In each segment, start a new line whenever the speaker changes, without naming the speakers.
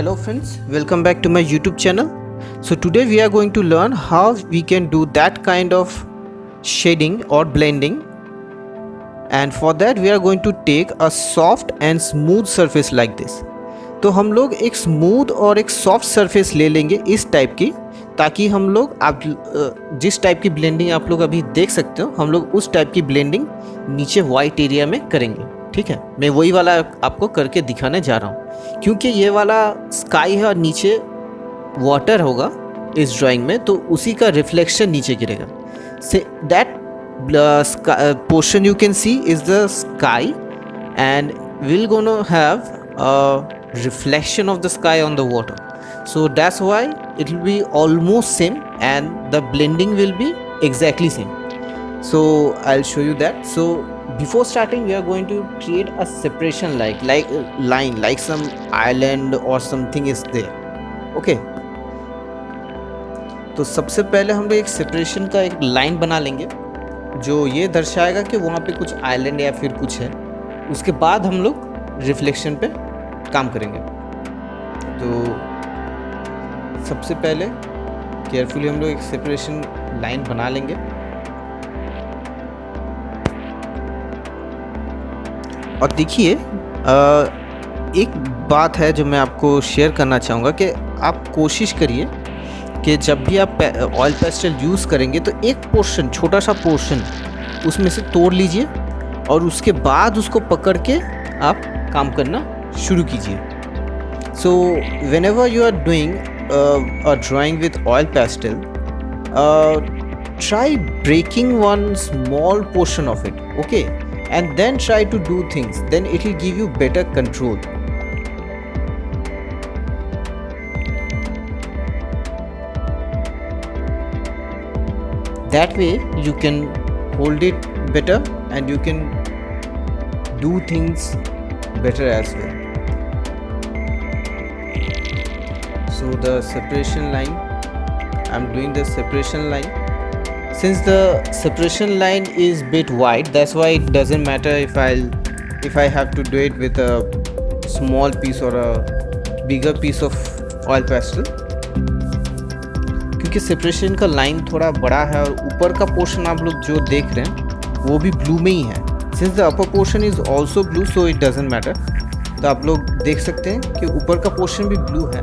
Hello friends, welcome back to my YouTube channel. So today we are going to learn how we can do that kind of shading or blending, and for that we are going to take a soft and smooth surface like this. तो हम लोग एक smooth और एक soft surface ले लेंगे इस type की, ताकि हम लोग आप जिस टाइप की ब्लेंडिंग आप लोग अभी देख सकते हो, हम लोग उस टाइप की ब्लेंडिंग नीचे वाइट एरिया में करेंगे। ठीक है, मैं वही वाला आपको करके दिखाने जा रहा हूँ, क्योंकि ये वाला स्काई है और नीचे वाटर होगा इस ड्राइंग में, तो उसी का रिफ्लेक्शन नीचे गिरेगा। Say that portion you can see is the sky and we're gonna have a reflection of the sky on the water, so that's why it will be almost same and the blending will be exactly same. So I'll show you that. So before starting we are going to create a separation like line, like some island or something is there. Okay, तो सबसे पहले हम लोग एक separation का एक line बना लेंगे जो ये दर्शाएगा कि वहाँ पे कुछ आइलैंड या फिर कुछ है। उसके बाद हम लोग रिफ्लेक्शन पे काम करेंगे। तो सबसे पहले केयरफुली हम लोग एक सेपरेशन लाइन बना लेंगे। और देखिए, एक बात है जो मैं आपको शेयर करना चाहूँगा कि आप कोशिश करिए कि जब भी आप ऑयल पेस्टल यूज़ करेंगे तो एक पोर्शन, छोटा सा पोर्शन उसमें से तोड़ लीजिए और उसके बाद उसको पकड़ के आप काम करना शुरू कीजिए। So whenever you are doing a drawing with oil pastel, try breaking one small portion of it, okay, and then try to do things, then it will give you better control. That way you can hold it better and you can do things better as well. So the separation line, I'm doing the separation line. Since the separation line is bit wide, that's why it doesn't matter if I have to do it with a small piece or a bigger piece of oil pastel, क्योंकि separation का line थोड़ा बड़ा है और ऊपर का portion आप लोग जो देख रहे हैं वो भी ब्लू में ही है। Since the upper portion is also blue, so it doesn't matter. तो आप लोग देख सकते हैं कि ऊपर का पोर्शन भी ब्लू है,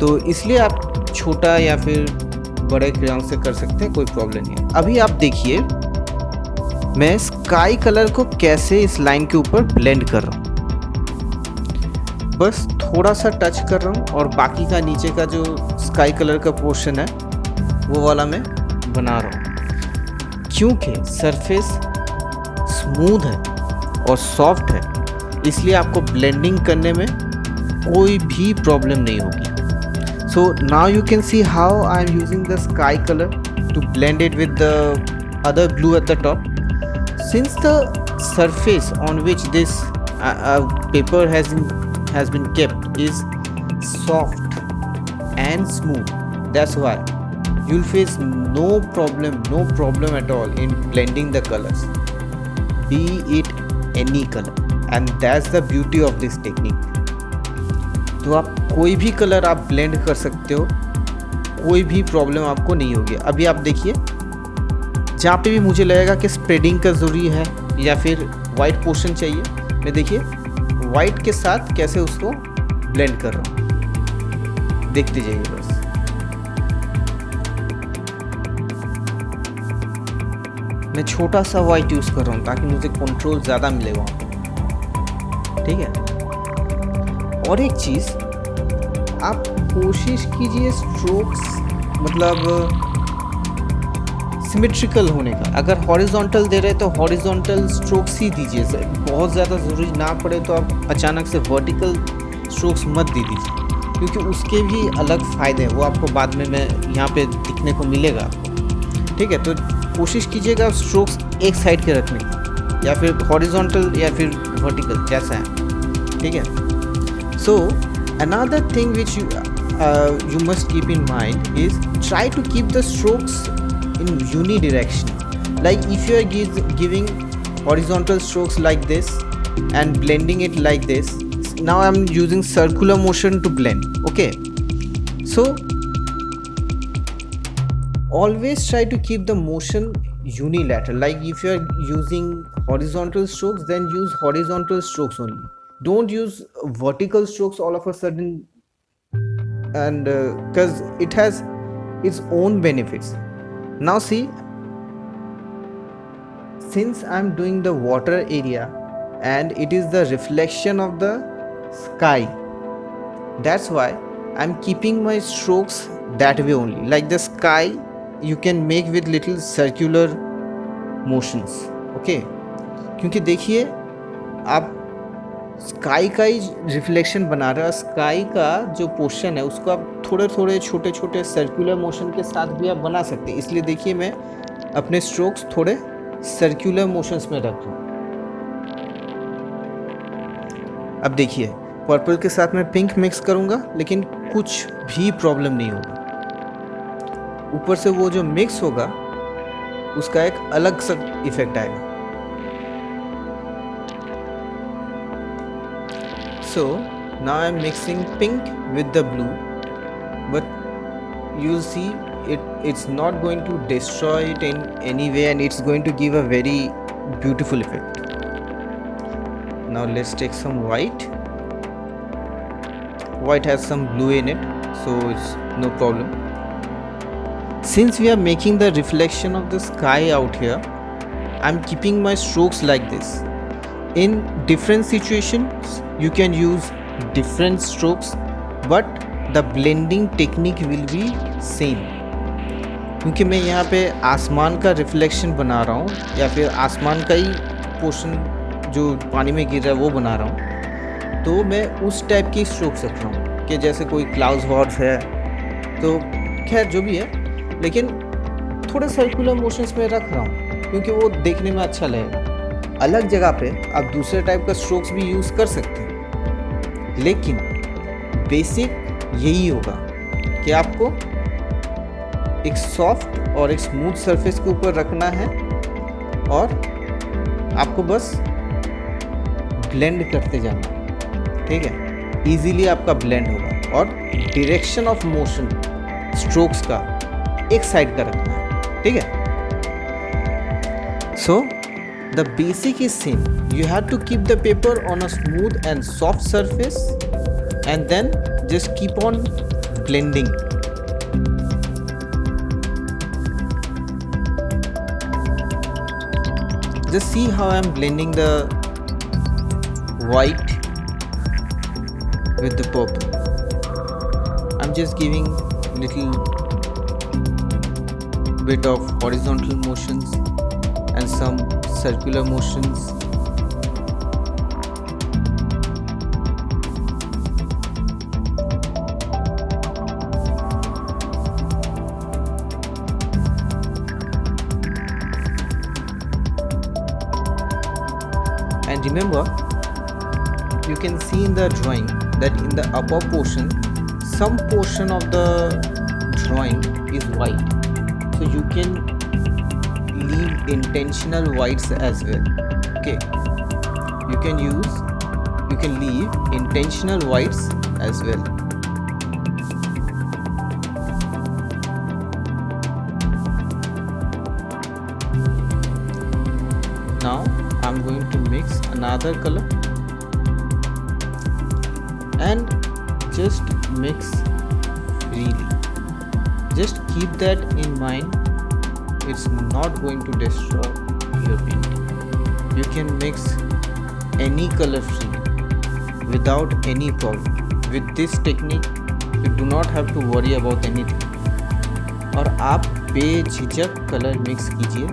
तो इसलिए आप छोटा या फिर बड़े क्रेयॉन से कर सकते हैं, कोई प्रॉब्लम नहीं है। अभी आप देखिए मैं स्काई कलर को कैसे इस लाइन के ऊपर ब्लेंड कर रहा हूँ। बस थोड़ा सा टच कर रहा हूँ और बाकी का नीचे का जो स्काई कलर का पोर्शन है वो वाला मैं बना रहा हूँ, क्योंकि सरफेस स्मूथ है और सॉफ्ट है, इसलिए आपको ब्लेंडिंग करने में कोई भी प्रॉब्लम नहीं होगी। So now you can see how I am using the sky color to blend it with the other blue at the top. Since the surface on which this paper has been kept is soft and smooth, that's why you'll face no problem at all in blending the colors, be it any color, and that's the beauty of this technique. तो आप कोई भी colour आप blend कर सकते हो, कोई भी प्रॉब्लम आपको नहीं होगी। अभी आप देखिए, जहाँ पे भी मुझे लगेगा कि स्प्रेडिंग का ज़रूरी है या फिर वाइट पोर्शन चाहिए, मैं देखिए वाइट के साथ कैसे उसको ब्लेंड कर रहा हूँ, देखते जाइए बस। मैं छोटा सा वाइट यूज़ कर रहा हूँ ताकि मुझे कंट्रोल ज़्यादा मिले वहाँ पे। ठीक है, और एक चीज़ आप कोशिश कीजिए स्ट्रोक्स मतलब सिमेट्रिकल होने का। अगर हॉरिजॉन्टल दे रहे तो हॉरिजॉन्टल स्ट्रोक्स ही दीजिए, बहुत ज़्यादा ज़रूरी ना पड़े तो आप अचानक से वर्टिकल स्ट्रोक्स मत दे दीजिए, क्योंकि उसके भी अलग फ़ायदे हैं, वो आपको बाद में मैं यहाँ पे दिखने को मिलेगा आपको। ठीक है, तो कोशिश कीजिएगा स्ट्रोक्स एक साइड के रखने की, या फिर हॉरिजॉन्टल या फिर वर्टिकल जैसा है। ठीक है, so another thing which you must keep in mind is try to keep the strokes in unidirection. Like if you are giving horizontal strokes like this and blending it like this, now I'm using circular motion to blend. Okay, so always try to keep the motion unilateral. Like if you are using horizontal strokes, then use horizontal strokes only. Don't use vertical strokes all of a sudden, and because it has its own benefits. Now see, since I'm doing the water area and it is the reflection of the sky, that's why I'm keeping my strokes that way only. Like the sky you can make with little circular motions. Okay, क्योंकि देखिए आप sky का ही reflection बना रहे हो, sky का जो portion है उसको आप थोड़े थोड़े छोटे छोटे सर्कुलर मोशन के साथ भी आप बना सकते हैं। इसलिए देखिए मैं अपने स्ट्रोक्स थोड़े सर्कुलर मोशंस में रख रहा हूँ। अब देखिए पर्पल के साथ मैं पिंक मिक्स करूँगा, लेकिन कुछ भी प्रॉब्लम नहीं होगा। ऊपर से वो जो मिक्स होगा उसका एक अलग सा इफेक्ट आएगा। So now I am mixing pink with the blue, but you'll see it's not going to destroy it in any way, and it's going to give a very beautiful effect. Now let's take some white. White has some blue in it, so it's no problem. Since we are making the reflection of the sky out here, I'm keeping my strokes like this. In different situations you can use different strokes, but the blending technique will be same. क्योंकि मैं यहाँ पे आसमान का reflection बना रहा हूँ या फिर आसमान का ही पोर्शन जो पानी में गिर रहा है वो बना रहा हूँ, तो मैं उस टाइप की स्ट्रोक्स रख रहा हूँ कि जैसे कोई क्लाउड्स वॉर्ड्स है, तो खैर जो भी है, लेकिन थोड़े सर्कुलर मोशंस में रख रहा हूँ क्योंकि वो देखने में अच्छा लगेगा। अलग जगह पे आप दूसरे टाइप का स्ट्रोक्स भी यूज़ कर सकते हैं, लेकिन बेसिक यही होगा कि आपको एक सॉफ्ट और एक स्मूथ सरफेस के ऊपर रखना है और आपको बस ब्लेंड करते जाना। ठीक है, इजीली आपका ब्लेंड होगा और डायरेक्शन ऑफ मोशन स्ट्रोक्स का एक साइड का रखना है। ठीक है, सो the basic is same. You have to keep the paper on a smooth and soft surface and then just keep on blending. Just see how I am blending the white with the purple. I'm just giving little bit of horizontal motions and some circular motions. And remember, you can see in the drawing that in the upper portion, some portion of the drawing is white, so you can leave intentional whites as well. Okay, you can leave intentional whites as well. Now I'm going to mix another color and just mix freely. Just keep that in mind. It's not going to destroy your painting. You can mix any color freely without any problem. With this technique, you do not have to worry about anything. और आप बेझिझक colour mix कीजिए,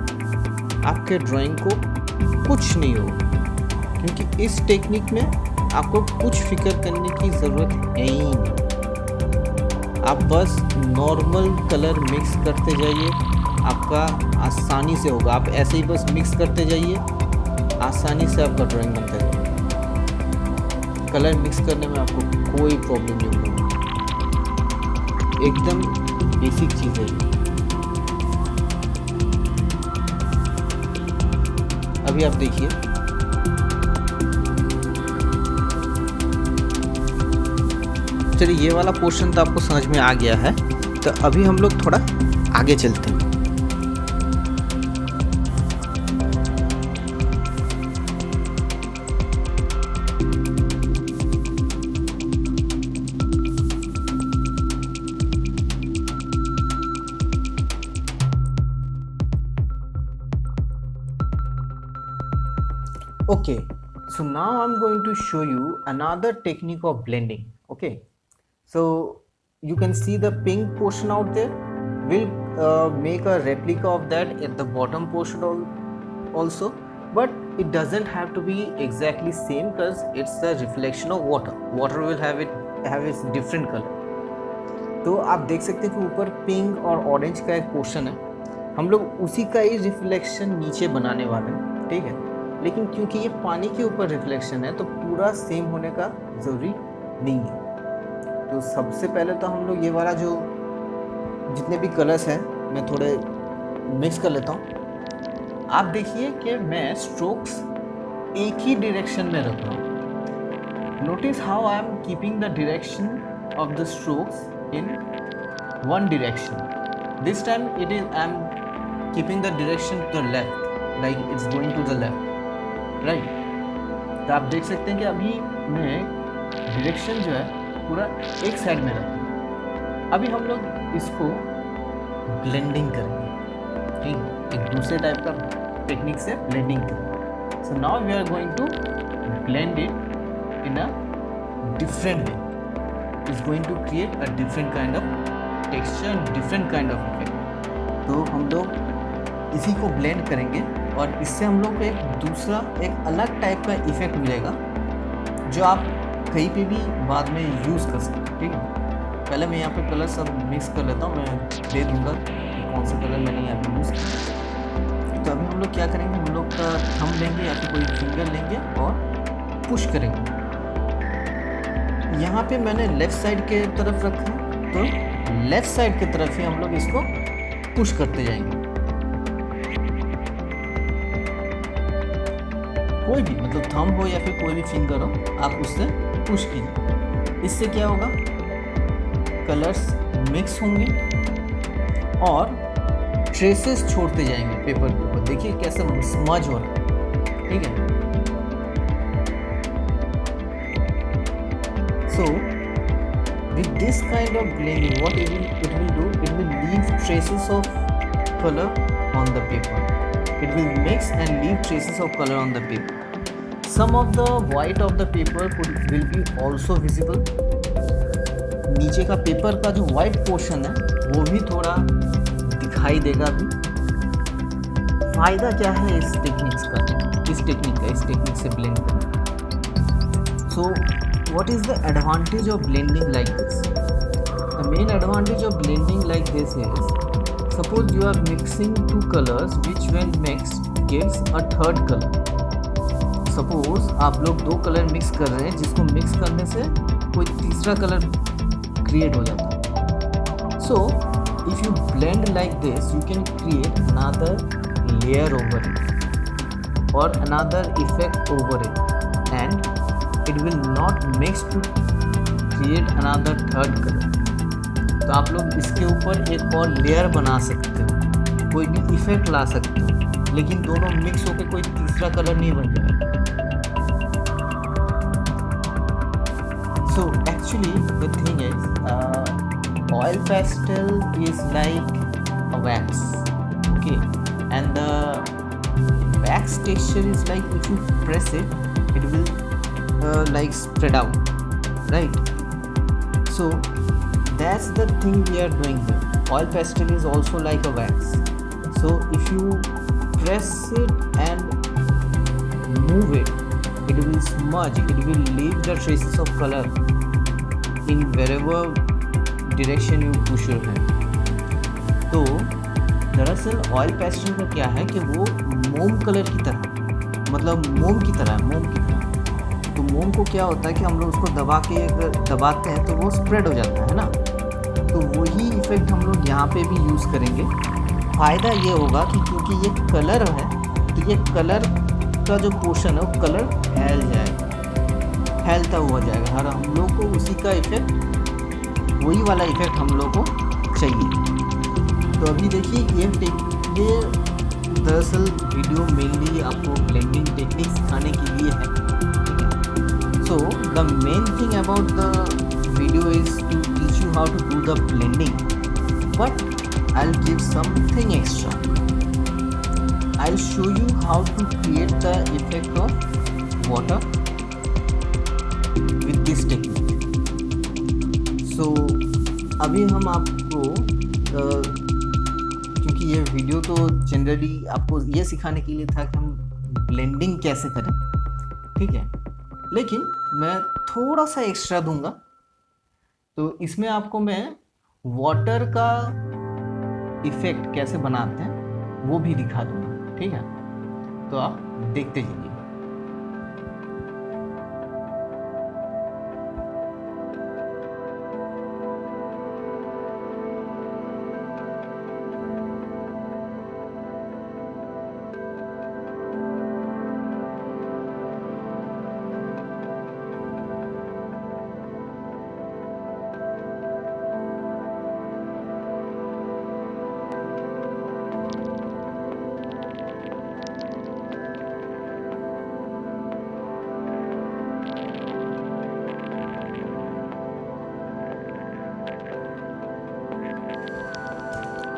आपके drawing को कुछ नहीं होगा, क्योंकि इस टेक्निक में आपको कुछ फिक्र करने की ज़रूरत है ही नहीं। आप बस नॉर्मल कलर मिक्स करते जाइए, आपका आसानी से होगा। आप ऐसे ही बस मिक्स करते जाइए, आसानी से आपका ड्राइंग बनता जाएगा। कलर मिक्स करने में आपको कोई प्रॉब्लम नहीं होगी, एकदम बेसिक चीज़ है। अभी आप देखिए चलिए ये वाला पोर्शन तो आपको समझ में आ गया है, तो अभी हम लोग थोड़ा आगे चलते हैं। Okay, so now I'm going to show you another technique of blending. Okay, so you can see the pink portion out there. We'll make a replica of that at the bottom portion also, but it doesn't have to be exactly same because it's the reflection of water. Water will have its different color. तो आप देख सकते हैं कि ऊपर pink और orange का एक पोर्शन है, हम लोग उसी का ही रिफ्लेक्शन नीचे बनाने वाले हैं, ठीक है। लेकिन क्योंकि ये पानी के ऊपर रिफ्लेक्शन है तो पूरा सेम होने का ज़रूरी नहीं है। तो सबसे पहले तो हम लोग ये वाला जो जितने भी कलर्स हैं मैं थोड़े मिक्स कर लेता हूँ। आप देखिए कि मैं स्ट्रोक्स एक ही डायरेक्शन में रख रहा हूँ। Notice how I am keeping the direction of the strokes in one direction. This time it is I am keeping the direction to the left, like it's going to the left, right. तो आप देख सकते हैं कि अभी मैं direction जो है पूरा एक साइड में रखूँ। अभी हम लोग इसको ब्लेंडिंग करेंगे, ठीक, एक दूसरे टाइप का टेक्निक से ब्लेंडिंग करेंगे। So now we are going to blend it in a different way. It's going to create a different kind of texture, different kind of effect. तो हम लोग इसी को ब्लेंड करेंगे और इससे हम लोग को एक दूसरा एक अलग टाइप का इफेक्ट मिलेगा जो आप कहीं पे भी बाद में यूज़ कर सकते हैं, ठीक है। पहले मैं यहाँ पे कलर सब मिक्स कर लेता हूँ, मैं दे दूँगा कि कौन सा कलर मैंने यहाँ पे यूज़ किया। तो अभी हम लोग क्या करेंगे, हम लोग का थंब लेंगे या फिर कोई फिंगर लेंगे और पुश करेंगे। यहाँ पे मैंने लेफ़्ट साइड के तरफ रखा है, तो लेफ़्ट साइड की तरफ ही हम लोग इसको पुश करते जाएंगे। कोई भी मतलब थंब हो या फिर कोई भी फिंगर हो, आप उससे पुश कीजिए। इससे क्या होगा, कलर्स मिक्स होंगे और ट्रेसेस छोड़ते जाएंगे पेपर के ऊपर। देखिए कैसे स्मज हो रहा है, ठीक है। So with this kind of blending what it will do, it will leave traces of colour on the paper. It will mix and leave traces of color on the paper. Some of the white of the paper will be also visible. नीचे का paper का जो white portion है वो भी थोड़ा दिखाई देगा। अभी फायदा क्या है इस टेक्निक से ब्लेंड करना। So what is the advantage of blending like this? The main advantage of blending like this is, suppose you are mixing two colors which when mixed gives a third color. Suppose आप लोग दो colour mix कर रहे हैं जिसको mix करने से कोई तीसरा कलर क्रिएट हो जाता है। So if you blend like this you can create another layer over it or another effect over it and it will not mix to create another third color. तो आप लोग इसके ऊपर एक और लेयर बना सकते हो, कोई भी इफेक्ट ला सकते हो, लेकिन दोनों मिक्स होकर कोई तीसरा कलर नहीं बन जाएगा। So actually the thing is oil pastel is like a wax, okay, and the wax texture is like if you press it will like spread out, right? So that's the thing we are doing here. Oil pastel is also like a wax. So if you press it and move it, it will smudge, it will leave the traces of color in wherever direction you push your hand. तो दरअसल oil pastel का क्या है कि वो मोम colour की तरह, मतलब मोम की तरह है, मोम की तरह। तो मोम को क्या होता है कि हम लोग उसको दबाते हैं तो वो स्प्रेड हो जाता है ना। तो वही इफेक्ट हम लोग यहाँ पे भी यूज़ करेंगे। फ़ायदा ये होगा कि क्योंकि ये कलर है तो ये कलर का जो पोर्शन है वो कलर फैलता हुआ जाएगा और हम लोग को उसी का इफेक्ट वही वाला इफेक्ट हम लोग को चाहिए। तो अभी देखिए ये दरअसल वीडियो मेनली आपको ब्लेंडिंग टेक्निक सिखाने के लिए है, ठीक है। So the main thing about the video is to teach you how to do the blending, but I will give something extra. I will show you how to create the effect of water with this technique. So अभी हम आपको क्योंकि ये video तो generally आपको ये सिखाने के लिए था कि हम ब्लेंडिंग कैसे करें, ठीक है, लेकिन मैं थोड़ा सा एक्स्ट्रा दूंगा। तो इसमें आपको मैं वाटर का इफेक्ट कैसे बनाते हैं वो भी दिखा दूंगा, ठीक है। तो आप देखते जाइए।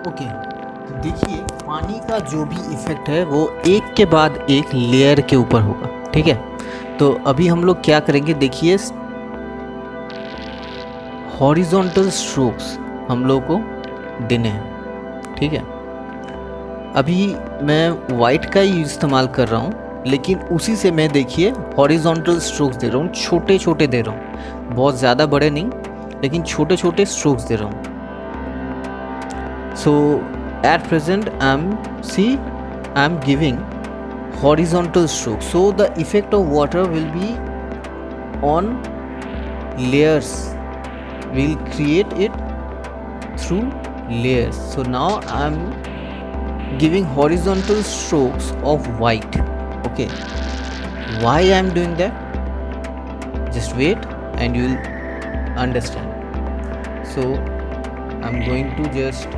ओके, तो देखिए पानी का जो भी इफेक्ट है वो एक के बाद एक लेयर के ऊपर होगा, ठीक है। तो अभी हम लोग क्या करेंगे, देखिए हॉरिजॉन्टल स्ट्रोक्स हम लोग को देने हैं, ठीक है। अभी मैं वाइट का ही इस्तेमाल कर रहा हूँ, लेकिन उसी से मैं देखिए हॉरिजॉन्टल स्ट्रोक्स दे रहा हूँ, छोटे छोटे दे रहा हूँ, बहुत ज़्यादा बड़े नहीं, लेकिन छोटे छोटे स्ट्रोक्स दे रहा हूँ। So at present I'm giving horizontal stroke, so the effect of water will be on layers, we'll create it through layers. So now I'm giving horizontal strokes of white. Okay, why I'm doing that, just wait and you'll understand. So I'm going to just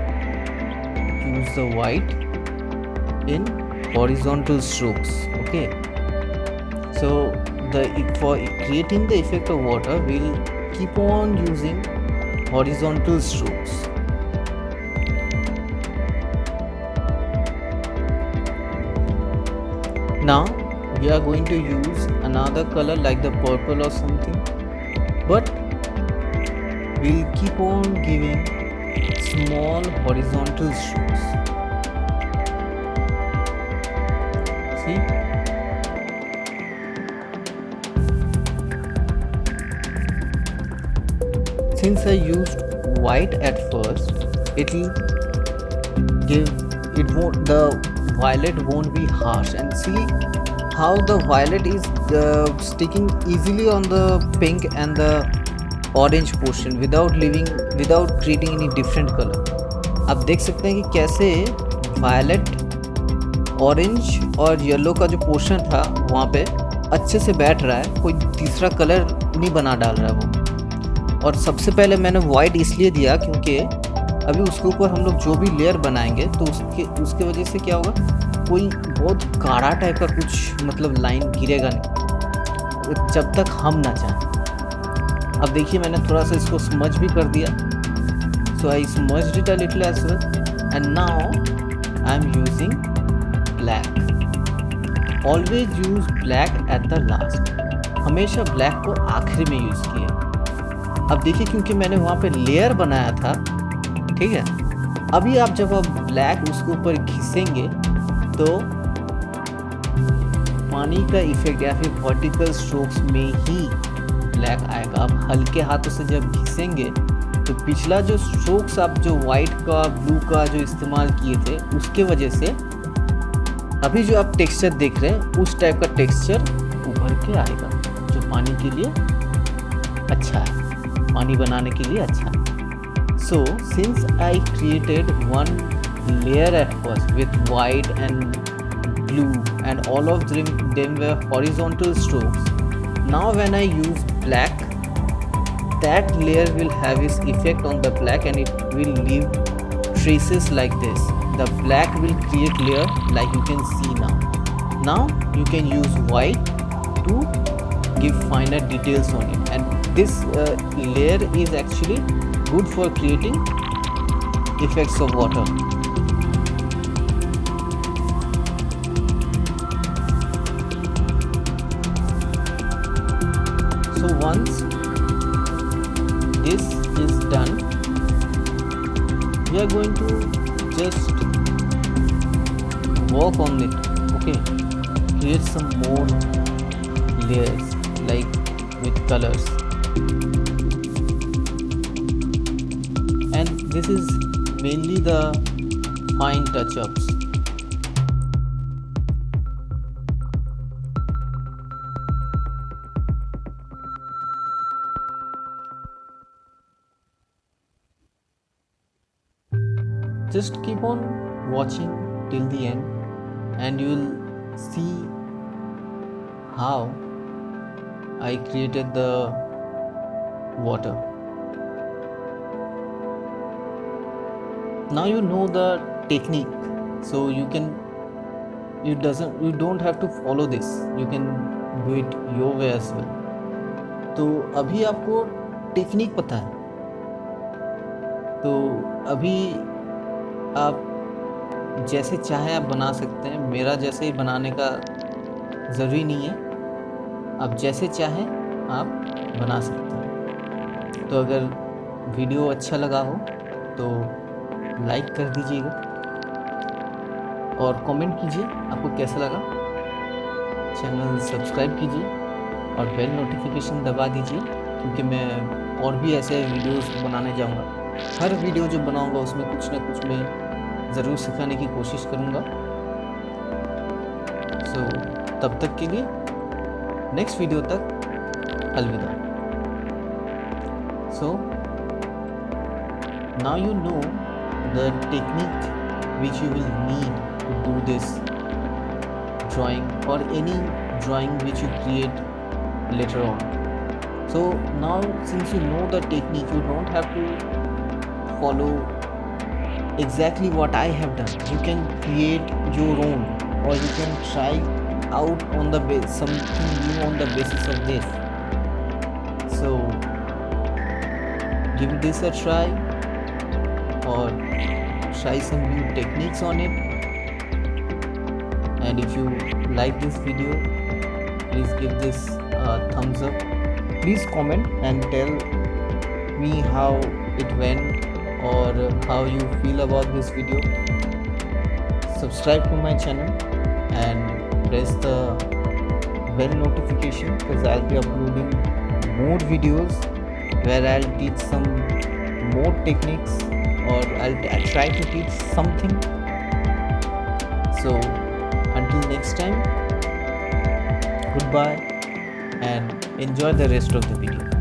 use the white in horizontal strokes. Okay, so for creating the effect of water we'll keep on using horizontal strokes. Now we are going to use another color like the purple or something, but we'll keep on giving small horizontal strokes. See, since I used white at first, the violet won't be harsh, and see how the violet is sticking easily on the pink and the orange portion without creating any different colour. आप देख सकते हैं कि कैसे violet, orange और yellow का जो portion था वहाँ पे अच्छे से बैठ रहा है, कोई तीसरा कलर नहीं बना डाल रहा है वो। और सबसे पहले मैंने वाइट इसलिए दिया क्योंकि अभी उसके ऊपर हम लोग जो भी लेयर बनाएंगे तो उसके वजह से क्या होगा, कोई बहुत गाढ़ा टाइप का कुछ मतलब लाइन गिरेगा नहीं जब तक हम ना चाहें। अब देखिए मैंने थोड़ा सा इसको स्मज भी कर दिया, so I smudged it a little as well, and now I am using black. Always use black at the last, हमेशा ब्लैक को आखिरी में यूज़ किए। अब देखिए क्योंकि मैंने वहाँ पे लेयर बनाया था, ठीक है, अभी आप जब आप ब्लैक उसके ऊपर घिसेंगे तो पानी का इफेक्ट या फिर वर्टिकल स्ट्रोक्स में ही ब्लैक आएगा। आप हल्के हाथों से जब घिसेंगे तो पिछला जो स्ट्रोक्स आप जो वाइट का ब्लू का जो इस्तेमाल किए थे उसके वजह से अभी जो आप टेक्सचर देख रहे हैं उस टाइप का टेक्सचर उभर के आएगा, जो पानी के लिए अच्छा है, पानी बनाने के लिए अच्छा है। So since I created one layer at first with white and blue and all of them were horizontal strokes. Now when I use black that layer will have its effect on the black and it will leave traces like this. The black will create layer like you can see now. Now you can use white to give finer details on it, and this layer is actually good for creating effects of water. So once this is done, we are going to just work on it. Okay, create some more layers like with colors, and this is mainly the fine touch-ups. Just keep on watching till the end and you will see how I created the water. Now you know the technique, so you don't have to follow this. You can do it your way as well. तो अभी आपको technique पता है, तो अभी आप जैसे चाहे आप बना सकते हैं। मेरा जैसे ही बनाने का ज़रूरी नहीं है, आप जैसे चाहें आप बना सकते हैं। तो अगर वीडियो अच्छा लगा हो तो लाइक कर दीजिएगा और कमेंट कीजिए आपको कैसा लगा। चैनल सब्सक्राइब कीजिए और बेल नोटिफिकेशन दबा दीजिए, क्योंकि मैं और भी ऐसे वीडियोस बनाने जाऊंगा। हर वीडियो जो बनाऊंगा उसमें कुछ ना कुछ मैं ज़रूर सिखाने की कोशिश करूंगा। सो तब तक के लिए नेक्स्ट वीडियो तक अलविदा। So now you know the technique which you will need to do this drawing or any drawing which you create later on. So now since you know the technique, you don't have to follow exactly what I have done. You can create your own, or you can try out on the something new on the basis of this. So give this a try or try some new techniques on it. And if you like this video, please give this a thumbs up. Please comment and tell me how it went or how you feel about this video. Subscribe to my channel and press the bell notification, because I'll be uploading more videos where I'll teach some more techniques, or I'll try to teach something. So until next time, goodbye and enjoy the rest of the video.